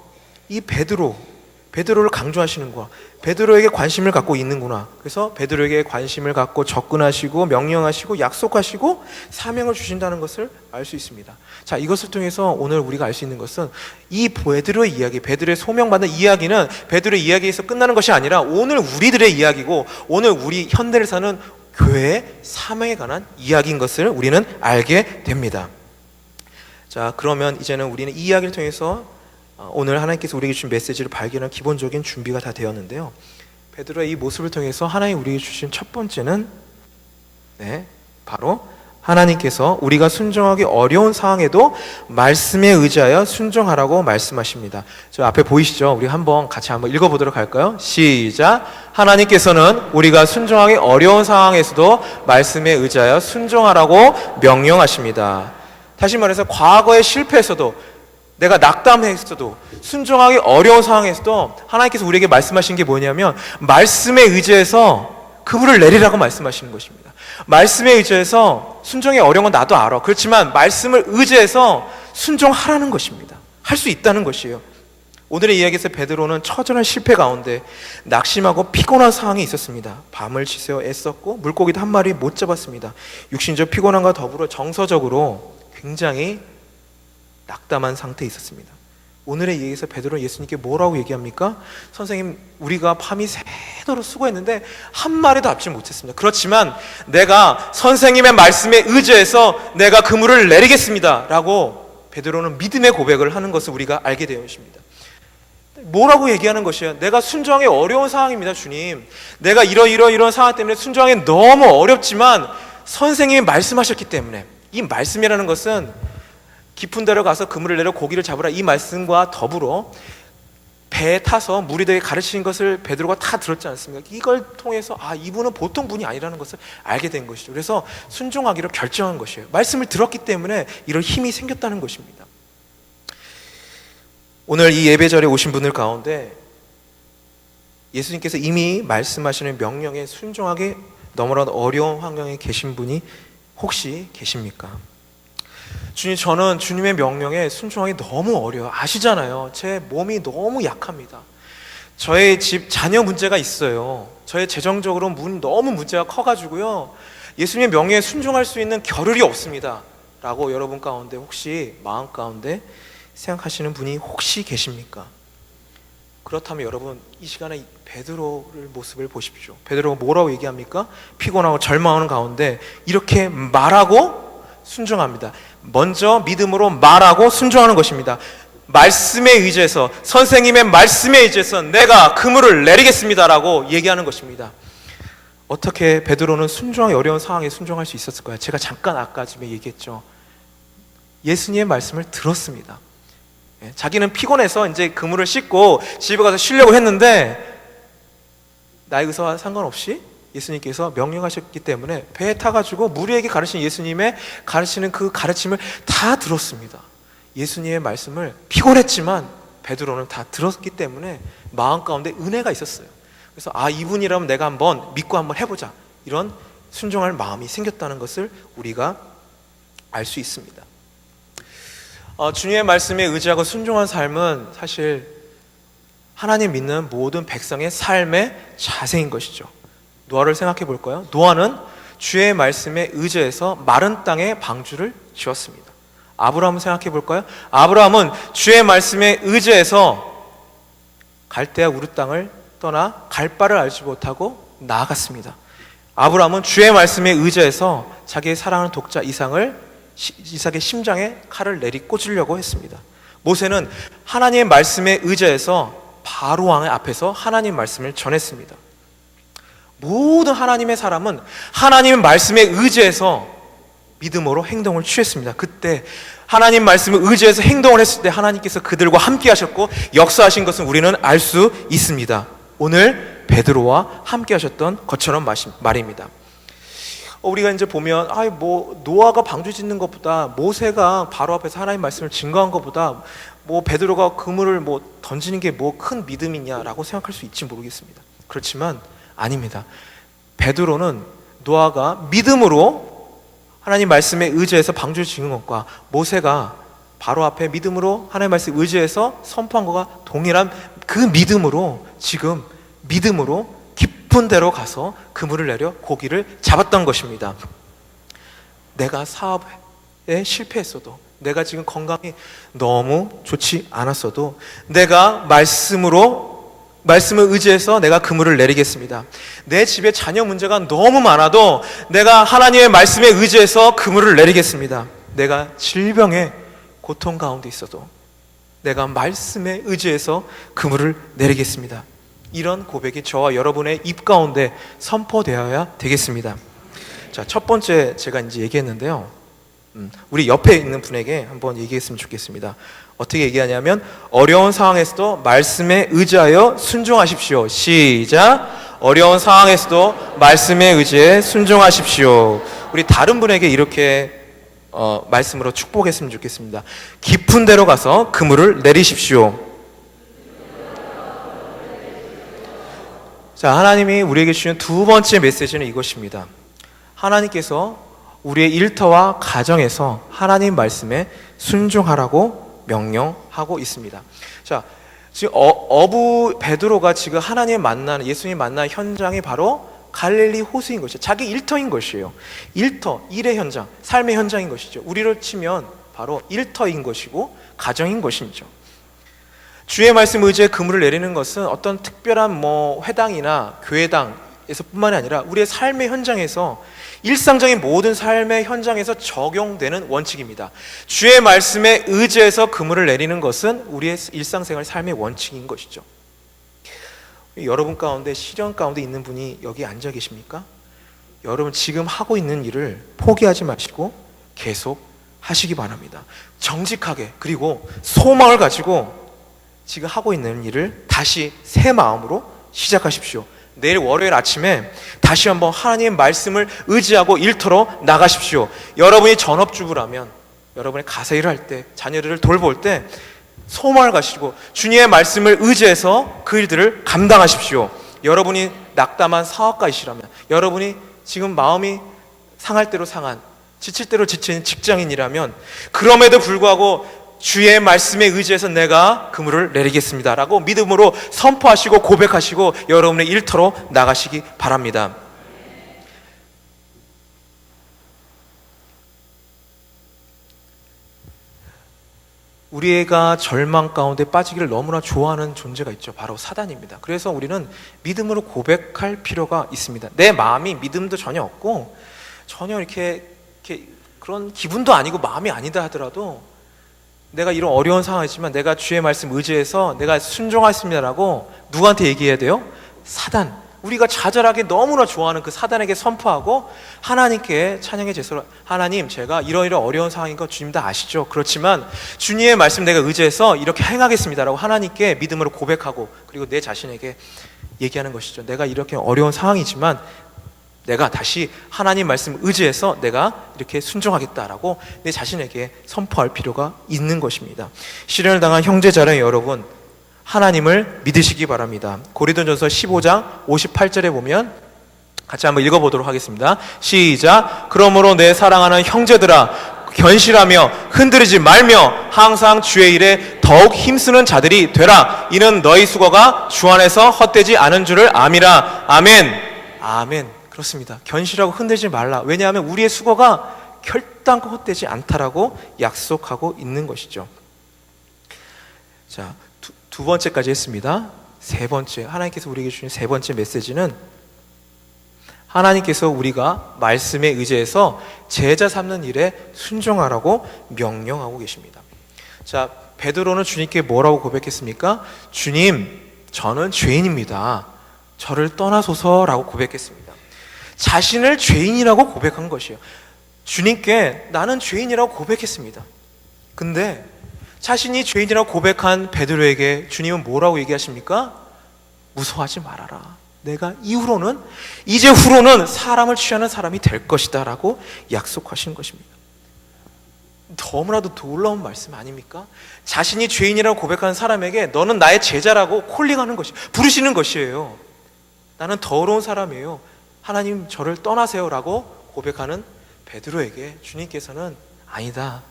이 베드로를 강조하시는구나, 베드로에게 관심을 갖고 있는구나. 그래서 베드로에게 관심을 갖고 접근하시고 명령하시고 약속하시고 사명을 주신다는 것을 알 수 있습니다. 자, 이것을 통해서 오늘 우리가 알 수 있는 것은 이 베드로의 이야기, 베드로의 소명받는 이야기는 베드로의 이야기에서 끝나는 것이 아니라 오늘 우리들의 이야기고 오늘 우리 현대를 사는 교회의 사명에 관한 이야기인 것을 우리는 알게 됩니다. 자, 그러면 이제는 우리는 이 이야기를 통해서 오늘 하나님께서 우리에게 주신 메시지를 발견한 기본적인 준비가 다 되었는데요. 베드로의 이 모습을 통해서 하나님 우리에게 주신 첫 번째는 바로 하나님께서 우리가 순종하기 어려운 상황에도 말씀에 의지하여 순종하라고 말씀하십니다. 저 앞에 보이시죠? 우리 같이 한번 읽어보도록 할까요? 시작! 하나님께서는 우리가 순종하기 어려운 상황에서도 말씀에 의지하여 순종하라고 명령하십니다. 다시 말해서 과거에 실패했어도, 내가 낙담했어도, 순종하기 어려운 상황에서도 하나님께서 우리에게 말씀하신 게 뭐냐면 말씀에 의지해서 그물을 내리라고 말씀하시는 것입니다. 말씀에 의지해서 순종이 어려운 건 나도 알아. 그렇지만 말씀을 의지해서 순종하라는 것입니다. 할 수 있다는 것이에요. 오늘의 이야기에서 베드로는 처절한 실패 가운데 낙심하고 피곤한 상황이 있었습니다. 밤을 지새워 애썼고 물고기도 한 마리 못 잡았습니다. 육신적 피곤함과 더불어 정서적으로 굉장히 낙담한 상태에 있었습니다. 오늘의 이야기에서 베드로는 예수님께 뭐라고 얘기합니까? 선생님, 우리가 밤이 새도록 수고했는데 한 마리도 잡지 못했습니다. 그렇지만 내가 선생님의 말씀에 의지해서 내가 그물을 내리겠습니다 라고 베드로는 믿음의 고백을 하는 것을 우리가 알게 되어 있습니다. 뭐라고 얘기하는 것이에요? 내가 순종하기 어려운 상황입니다, 주님. 내가 이런 상황 때문에 순종하기 너무 어렵지만 선생님이 말씀하셨기 때문에, 이 말씀이라는 것은 깊은 데로 가서 그물을 내려 고기를 잡으라, 이 말씀과 더불어 배에 타서 무리들에게 가르치는 것을 베드로가 다 들었지 않습니까? 이걸 통해서 이분은 보통 분이 아니라는 것을 알게 된 것이죠. 그래서 순종하기로 결정한 것이에요. 말씀을 들었기 때문에 이런 힘이 생겼다는 것입니다. 오늘 이 예배자리에 오신 분들 가운데 예수님께서 이미 말씀하시는 명령에 순종하기 너무나도 어려운 환경에 계신 분이 혹시 계십니까? 주님, 저는 주님의 명령에 순종하기 너무 어려워요. 아시잖아요. 제 몸이 너무 약합니다. 저의 집 자녀 문제가 있어요. 저의 재정적으로 너무 문제가 커가지고요. 예수님의 명령에 순종할 수 있는 겨를이 없습니다. 라고 여러분 가운데 혹시 마음 가운데 생각하시는 분이 혹시 계십니까? 그렇다면 여러분, 이 시간에 베드로의 모습을 보십시오. 베드로가 뭐라고 얘기합니까? 피곤하고 절망하는 가운데 이렇게 말하고 순종합니다. 먼저 믿음으로 말하고 순종하는 것입니다. 말씀에 의지해서, 선생님의 말씀에 의지해서 내가 그물을 내리겠습니다라고 얘기하는 것입니다. 어떻게 베드로는 순종하기 어려운 상황에 순종할 수 있었을까요? 제가 잠깐 아까쯤에 얘기했죠. 예수님의 말씀을 들었습니다. 자기는 피곤해서 이제 그물을 씻고 집에 가서 쉬려고 했는데 나의 의사와 상관없이 예수님께서 명령하셨기 때문에 배에 타가지고 무리에게 가르치는 예수님의 가르치는 그 가르침을 다 들었습니다. 예수님의 말씀을 피곤했지만 베드로는 다 들었기 때문에 마음 가운데 은혜가 있었어요. 그래서 이분이라면 내가 한번 믿고 한번 해보자, 이런 순종할 마음이 생겼다는 것을 우리가 알 수 있습니다. 주님의 말씀에 의지하고 순종한 삶은 사실 하나님 믿는 모든 백성의 삶의 자세인 것이죠. 노아를 생각해 볼까요? 노아는 주의 말씀에 의지해서 마른 땅에 방주를 지었습니다. 아브라함을 생각해 볼까요? 아브라함은 주의 말씀에 의지해서 갈대아 우르 땅을 떠나 갈 바를 알지 못하고 나아갔습니다. 아브라함은 주의 말씀에 의지해서 자기의 사랑하는 독자 이삭의 심장에 칼을 내리꽂으려고 했습니다. 모세는 하나님의 말씀에 의지해서 바로 왕의 앞에서 하나님 말씀을 전했습니다. 모든 하나님의 사람은 하나님의 말씀에 의지해서 믿음으로 행동을 취했습니다. 그때 하나님 말씀을 의지해서 행동을 했을 때 하나님께서 그들과 함께 하셨고 역사하신 것은 우리는 알 수 있습니다. 오늘 베드로와 함께 하셨던 것처럼 말입니다. 우리가 이제 보면 노아가 방주 짓는 것보다, 모세가 바로 앞에서 하나님 말씀을 증거한 것보다 베드로가 그물을 던지는 게 큰 믿음이냐라고 생각할 수 있지 모르겠습니다. 그렇지만 아닙니다. 베드로는 노아가 믿음으로 하나님 말씀에 의지해서 방주를 짓는 것과 모세가 바로 앞에 믿음으로 하나님 말씀에 의지해서 선포한 것과 동일한 그 믿음으로 지금 믿음으로 깊은 데로 가서 그물을 내려 고기를 잡았던 것입니다. 내가 사업에 실패했어도, 내가 지금 건강이 너무 좋지 않았어도 내가 말씀을 의지해서 내가 그물을 내리겠습니다. 내 집에 자녀 문제가 너무 많아도 내가 하나님의 말씀에 의지해서 그물을 내리겠습니다. 내가 질병의 고통 가운데 있어도 내가 말씀에 의지해서 그물을 내리겠습니다. 이런 고백이 저와 여러분의 입 가운데 선포되어야 되겠습니다. 자, 첫 번째 제가 이제 얘기했는데요. 우리 옆에 있는 분에게 한번 얘기했으면 좋겠습니다. 어떻게 얘기하냐면, 어려운 상황에서도 말씀에 의지하여 순종하십시오. 시작. 어려운 상황에서도 말씀에 의지해 순종하십시오. 우리 다른 분에게 이렇게 말씀으로 축복했으면 좋겠습니다. 깊은 데로 가서 그물을 내리십시오. 자, 하나님이 우리에게 주신 두 번째 메시지는 이것입니다. 하나님께서 우리의 일터와 가정에서 하나님 말씀에 순종하라고 명령하고 있습니다. 자, 지금 베드로가 지금 예수님 만난 현장이 바로 갈릴리 호수인 것이죠. 자기 일터인 것이에요. 일의 현장, 삶의 현장인 것이죠. 우리를 치면 바로 일터인 것이고 가정인 것이죠. 주의 말씀 의지에 그물을 내리는 것은 어떤 특별한 회당이나 교회당에서 뿐만이 아니라 우리의 삶의 현장에서, 일상적인 모든 삶의 현장에서 적용되는 원칙입니다. 주의 말씀에 의지해서 그물을 내리는 것은 우리의 일상생활 삶의 원칙인 것이죠. 여러분 가운데 시련 가운데 있는 분이 여기 앉아 계십니까? 여러분 지금 하고 있는 일을 포기하지 마시고 계속 하시기 바랍니다. 정직하게, 그리고 소망을 가지고 지금 하고 있는 일을 다시 새 마음으로 시작하십시오. 내일 월요일 아침에 다시 한번 하나님의 말씀을 의지하고 일터로 나가십시오. 여러분이 전업주부라면 여러분의 가사 일을 할 때, 자녀들을 돌볼 때 소망을 가지고 주님의 말씀을 의지해서 그 일들을 감당하십시오. 여러분이 낙담한 사업가이시라면, 여러분이 지금 마음이 상할 대로 상한 지칠 대로 지친 직장인이라면 그럼에도 불구하고 주의 말씀에 의지해서 내가 그물을 내리겠습니다 라고 믿음으로 선포하시고 고백하시고 여러분의 일터로 나가시기 바랍니다. 우리가 절망 가운데 빠지기를 너무나 좋아하는 존재가 있죠. 바로 사단입니다. 그래서 우리는 믿음으로 고백할 필요가 있습니다. 내 마음이 믿음도 전혀 없고 전혀 이렇게 그런 기분도 아니고 마음이 아니다 하더라도 내가 이런 어려운 상황이지만 내가 주의 말씀 의지해서 내가 순종하겠습니다라고 누구한테 얘기해야 돼요? 사단, 우리가 좌절하게 너무나 좋아하는 그 사단에게 선포하고 하나님께 찬양의 제사로, 하나님 제가 이러이러 어려운 상황인 거 주님 다 아시죠? 그렇지만 주님의 말씀 내가 의지해서 이렇게 행하겠습니다라고 하나님께 믿음으로 고백하고 그리고 내 자신에게 얘기하는 것이죠. 내가 이렇게 어려운 상황이지만 내가 다시 하나님 말씀 의지해서 내가 이렇게 순종하겠다라고 내 자신에게 선포할 필요가 있는 것입니다. 시련을 당한 형제자매 여러분, 하나님을 믿으시기 바랍니다. 고린도전서 15장 58절에 보면 같이 한번 읽어보도록 하겠습니다. 시작. 그러므로 내 사랑하는 형제들아 견실하며 흔들리지 말며 항상 주의 일에 더욱 힘쓰는 자들이 되라. 이는 너희 수고가 주 안에서 헛되지 않은 줄을 암이라. 아멘. 아멘. 그렇습니다. 견실하고 흔들리지 말라. 왜냐하면 우리의 수고가 결단코 헛되지 않다라고 약속하고 있는 것이죠. 자, 두 번째까지 했습니다. 세 번째, 하나님께서 우리에게 주신 세 번째 메시지는 하나님께서 우리가 말씀에 의지해서 제자 삼는 일에 순종하라고 명령하고 계십니다. 자, 베드로는 주님께 뭐라고 고백했습니까? 주님, 저는 죄인입니다. 저를 떠나소서라고 고백했습니다. 자신을 죄인이라고 고백한 것이에요. 주님께 나는 죄인이라고 고백했습니다. 근데 자신이 죄인이라고 고백한 베드로에게 주님은 뭐라고 얘기하십니까? 무서워하지 말아라. 내가 이제 후로는 사람을 취하는 사람이 될 것이다 라고 약속하신 것입니다. 너무나도 놀라운 말씀 아닙니까? 자신이 죄인이라고 고백하는 사람에게 너는 나의 제자라고 콜링하는 것이, 부르시는 것이에요. 나는 더러운 사람이에요. 하나님 저를 떠나세요 라고 고백하는 베드로에게 주님께서는 아니다,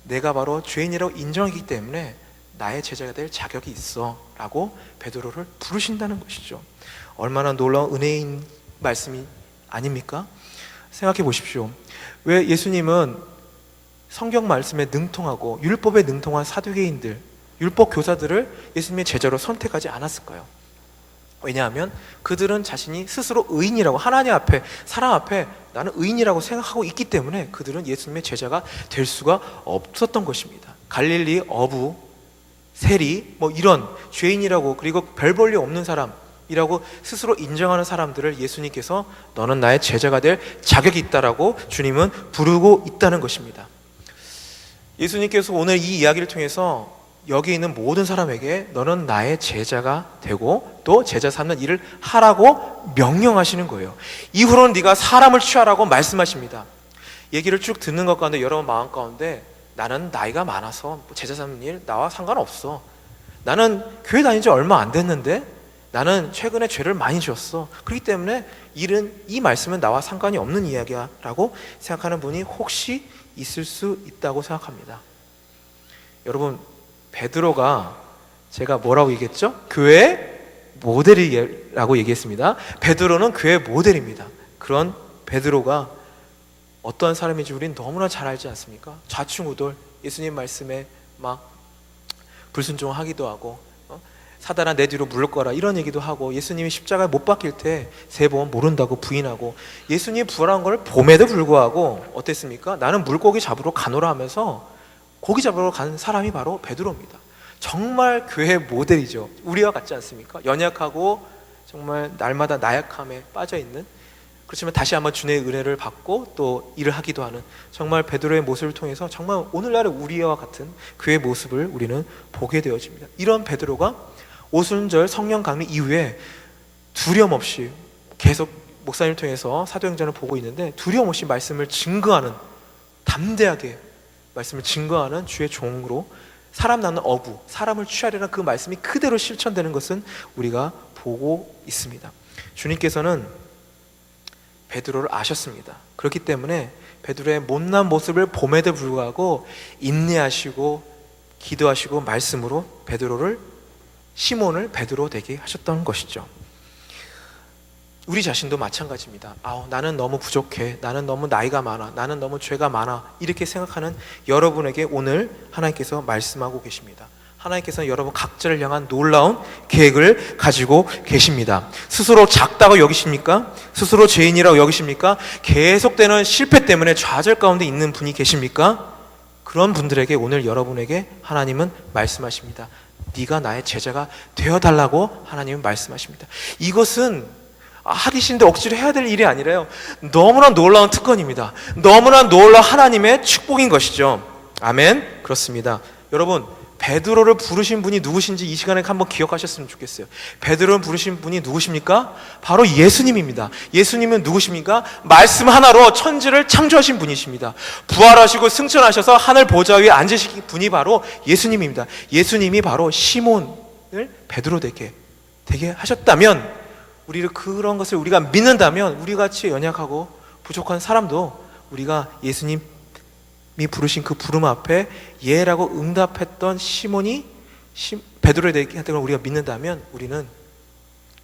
내가 바로 죄인이라고 인정하기 때문에 나의 제자가 될 자격이 있어 라고 베드로를 부르신다는 것이죠. 얼마나 놀라운 은혜인 말씀이 아닙니까? 생각해 보십시오. 왜 예수님은 성경 말씀에 능통하고 율법에 능통한 사두개인들, 율법 교사들을 예수님의 제자로 선택하지 않았을까요? 왜냐하면 그들은 자신이 스스로 의인이라고, 하나님 앞에, 사람 앞에 나는 의인이라고 생각하고 있기 때문에 그들은 예수님의 제자가 될 수가 없었던 것입니다. 갈릴리 어부, 세리, 이런 죄인이라고, 그리고 별 볼 일 없는 사람이라고 스스로 인정하는 사람들을 예수님께서 너는 나의 제자가 될 자격이 있다라고 주님은 부르고 있다는 것입니다. 예수님께서 오늘 이 이야기를 통해서 여기 있는 모든 사람에게 너는 나의 제자가 되고 또 제자 삼는 일을 하라고 명령하시는 거예요. 이후로는 네가 사람을 취하라고 말씀하십니다. 얘기를 쭉 듣는 것 가운데 여러분 마음 가운데 나는 나이가 많아서 제자 삼는 일 나와 상관없어, 나는 교회 다닌 지 얼마 안 됐는데 나는 최근에 죄를 많이 지었어, 그렇기 때문에 이 말씀은 나와 상관이 없는 이야기야 라고 생각하는 분이 혹시 있을 수 있다고 생각합니다. 여러분, 베드로가 제가 뭐라고 얘기했죠? 교회 모델이라고 얘기했습니다. 베드로는 교회 모델입니다. 그런 베드로가 어떠한 사람인지 우리는 너무나 잘 알지 않습니까? 좌충우돌, 예수님 말씀에 막 불순종하기도 하고 사단아 내 뒤로 물을 거라 이런 얘기도 하고, 예수님이 십자가에 못 박힐 때 3번 모른다고 부인하고, 예수님이 부활한 걸 봄에도 불구하고 어땠습니까? 나는 물고기 잡으러 가노라 하면서 고기 잡으러 간 사람이 바로 베드로입니다. 정말 교회 모델이죠. 우리와 같지 않습니까? 연약하고 정말 날마다 나약함에 빠져있는, 그렇지만 다시 한번 주님의 은혜를 받고 또 일을 하기도 하는 정말 베드로의 모습을 통해서 정말 오늘날의 우리와 같은 그의 모습을 우리는 보게 되어집니다. 이런 베드로가 오순절 성령 강림 이후에 두려움 없이 계속 목사님을 통해서 사도행전을 보고 있는데 두려움 없이 말씀을 증거하는, 담대하게 말씀을 증거하는 주의 종으로 사람 낳는 어부, 사람을 취하려는 그 말씀이 그대로 실천되는 것은 우리가 보고 있습니다. 주님께서는 베드로를 아셨습니다. 그렇기 때문에 베드로의 못난 모습을 봄에도 불구하고 인내하시고 기도하시고 말씀으로 시몬을 베드로 되게 하셨던 것이죠. 우리 자신도 마찬가지입니다. 나는 너무 부족해, 나는 너무 나이가 많아, 나는 너무 죄가 많아, 이렇게 생각하는 여러분에게 오늘 하나님께서 말씀하고 계십니다. 하나님께서는 여러분 각자를 향한 놀라운 계획을 가지고 계십니다. 스스로 작다고 여기십니까? 스스로 죄인이라고 여기십니까? 계속되는 실패 때문에 좌절 가운데 있는 분이 계십니까? 그런 분들에게 오늘 여러분에게 하나님은 말씀하십니다. 네가 나의 제자가 되어달라고 하나님은 말씀하십니다. 이것은 하기 싫은데 억지로 해야 될 일이 아니라요, 너무나 놀라운 특권입니다. 너무나 놀라운 하나님의 축복인 것이죠. 아멘. 그렇습니다. 여러분, 베드로를 부르신 분이 누구신지 이 시간에 한번 기억하셨으면 좋겠어요. 베드로를 부르신 분이 누구십니까? 바로 예수님입니다. 예수님은 누구십니까? 말씀 하나로 천지를 창조하신 분이십니다. 부활하시고 승천하셔서 하늘 보좌 위에 앉으신 분이 바로 예수님입니다. 예수님이 바로 시몬을 베드로 되게 하셨다면, 우리를 그런 것을 우리가 믿는다면, 우리같이 연약하고 부족한 사람도 우리가 예수님이 부르신 그 부름 앞에 예라고 응답했던 시몬이 베드로에 대해 했던 걸 우리가 믿는다면,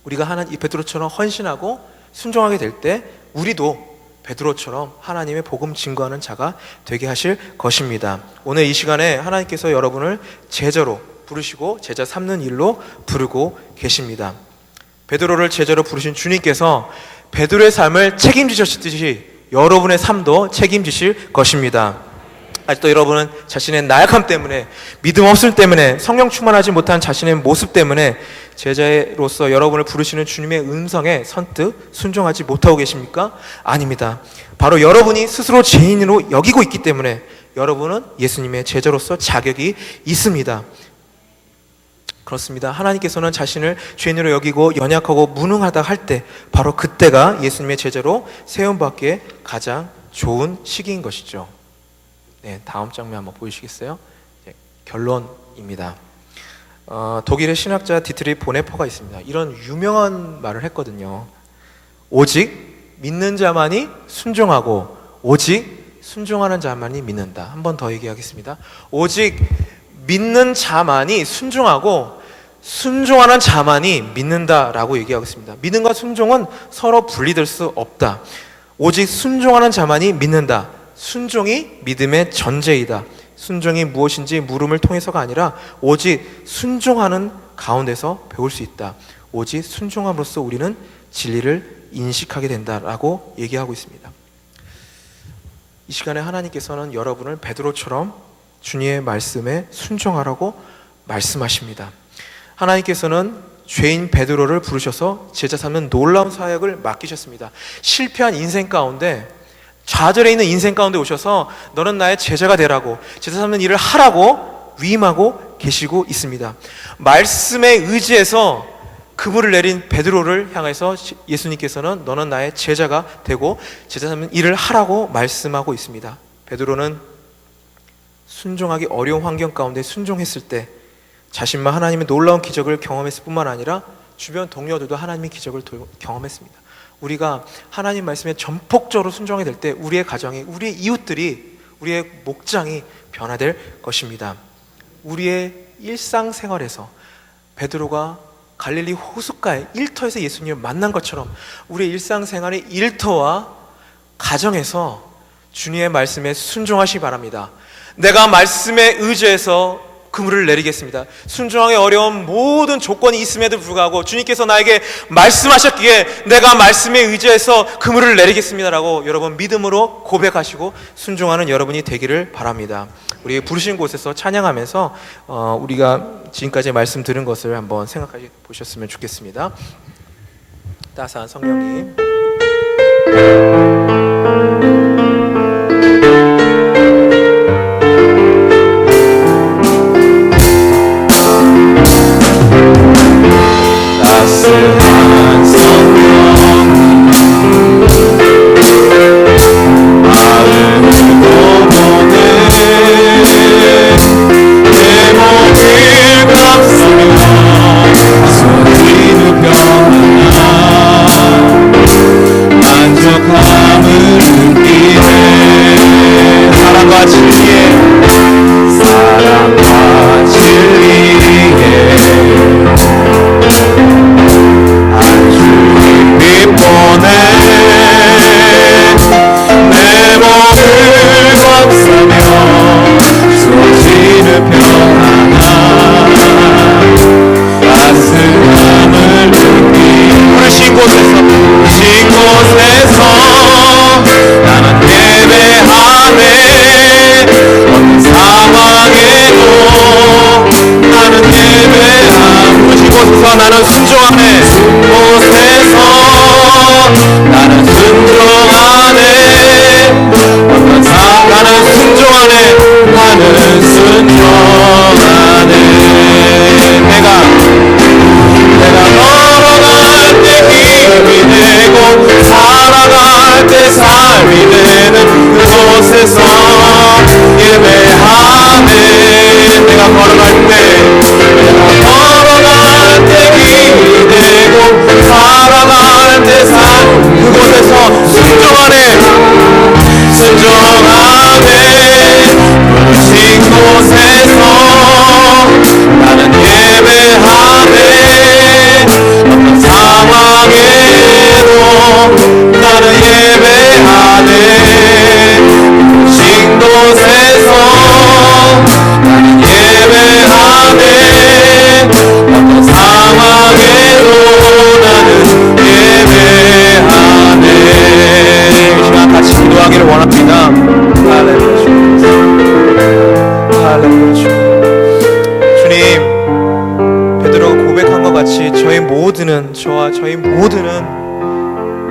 우리가 이 베드로처럼 헌신하고 순종하게 될 때 우리도 베드로처럼 하나님의 복음 증거하는 자가 되게 하실 것입니다. 오늘 이 시간에 하나님께서 여러분을 제자로 부르시고 제자 삼는 일로 부르고 계십니다. 베드로를 제자로 부르신 주님께서 베드로의 삶을 책임지셨듯이 여러분의 삶도 책임지실 것입니다. 아직도 여러분은 자신의 나약함 때문에, 믿음 없음 때문에, 성령 충만하지 못한 자신의 모습 때문에 제자로서 여러분을 부르시는 주님의 음성에 선뜻 순종하지 못하고 계십니까? 아닙니다. 바로 여러분이 스스로 죄인으로 여기고 있기 때문에 여러분은 예수님의 제자로서 자격이 있습니다. 그렇습니다. 하나님께서는 자신을 죄인으로 여기고 연약하고 무능하다 할 때, 바로 그때가 예수님의 제자로 세움받기에 가장 좋은 시기인 것이죠. 네, 다음 장면 한번 보여주시겠어요? 결론입니다. 독일의 신학자 디트리 보네퍼가 있습니다. 이런 유명한 말을 했거든요. 오직 믿는 자만이 순종하고 오직 순종하는 자만이 믿는다. 한 번 더 얘기하겠습니다. 오직 믿는 자만이 순종하고 순종하는 자만이 믿는다라고 얘기하고 있습니다. 믿음과 순종은 서로 분리될 수 없다. 오직 순종하는 자만이 믿는다. 순종이 믿음의 전제이다. 순종이 무엇인지 물음을 통해서가 아니라 오직 순종하는 가운데서 배울 수 있다. 오직 순종함으로써 우리는 진리를 인식하게 된다라고 얘기하고 있습니다. 이 시간에 하나님께서는 여러분을 베드로처럼 주님의 말씀에 순종하라고 말씀하십니다. 하나님께서는 죄인 베드로를 부르셔서 제자 삼는 놀라운 사역을 맡기셨습니다. 실패한 인생 가운데, 좌절해 있는 인생 가운데 오셔서 너는 나의 제자가 되라고, 제자 삼는 일을 하라고 위임하고 계시고 있습니다. 말씀에 의지해서 그물을 내린 베드로를 향해서 예수님께서는 너는 나의 제자가 되고 제자 삼는 일을 하라고 말씀하고 있습니다. 베드로는 순종하기 어려운 환경 가운데 순종했을 때 자신만 하나님의 놀라운 기적을 경험했을 뿐만 아니라 주변 동료들도 하나님의 기적을 경험했습니다. 우리가 하나님 말씀에 전폭적으로 순종하게 될 때 우리의 가정이, 우리의 이웃들이, 우리의 목장이 변화될 것입니다. 우리의 일상생활에서 베드로가 갈릴리 호숫가의 일터에서 예수님을 만난 것처럼 우리의 일상생활의 일터와 가정에서 주님의 말씀에 순종하시기 바랍니다. 내가 말씀에 의지해서 그물을 내리겠습니다. 순종하기 어려운 모든 조건이 있음에도 불구하고 주님께서 나에게 말씀하셨기에 내가 말씀에 의지해서 그물을 내리겠습니다라고 여러분 믿음으로 고백하시고 순종하는 여러분이 되기를 바랍니다. 우리 부르신 곳에서 찬양하면서 우리가 지금까지 말씀 들은 것을 한번 생각해 보셨으면 좋겠습니다. 따스한 성령님, 따스한 성령 마음을 보내 내 몸을 감싸며 손이 눕혀 만나 만족하 그곳에서 나는 순종하네. 그곳에서 나는 순종하네. 어떤 나는 순종하네. 나는 순종하네. 내가 걸어갈 때 힘이 되고 살아갈 때 삶이 되는 그곳에서 예배하네. 내가 걸어갈 때 힘이 되고 살아갈 때 그곳에서 순종하네. 부르신 곳에서 나는 예배하네. 어떤 상황에도 나는 예배하네. 부르신 곳에서 나는 예배하네. 어떤 상황에도 나는 예배하네. 이 시간 같이 기도하기를 원합니다. 할렐루야. 주님, 베드로가 고백한 것 같이 저와 저희 모두는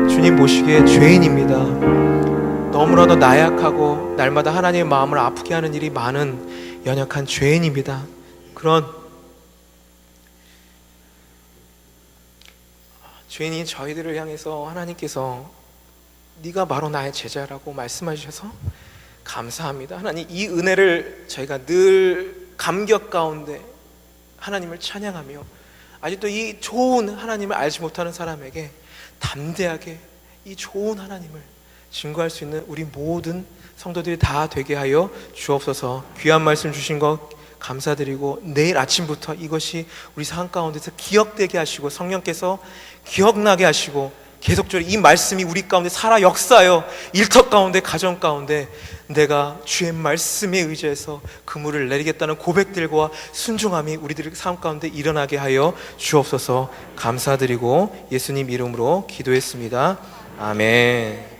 주님 보시기에 죄인입니다. 너무나도 나약하고 날마다 하나님의 마음을 아프게 하는 일이 많은 연약한 죄인입니다. 그런 죄인인 저희들을 향해서 하나님께서 네가 바로 나의 제자라고 말씀해 주셔서 감사합니다. 하나님, 이 은혜를 저희가 늘 감격 가운데 하나님을 찬양하며 아직도 이 좋은 하나님을 알지 못하는 사람에게 담대하게 이 좋은 하나님을 증거할 수 있는 우리 모든 성도들이 다 되게 하여 주옵소서. 귀한 말씀 주신 것 감사드리고 내일 아침부터 이것이 우리 삶 가운데서 기억되게 하시고 성령께서 기억나게 하시고 계속적으로 이 말씀이 우리 가운데 살아 역사하여 일터 가운데 가정 가운데 내가 주의 말씀에 의지해서 그물을 내리겠다는 고백들과 순종함이 우리들의 삶 가운데 일어나게 하여 주옵소서. 감사드리고 예수님 이름으로 기도했습니다. 아멘.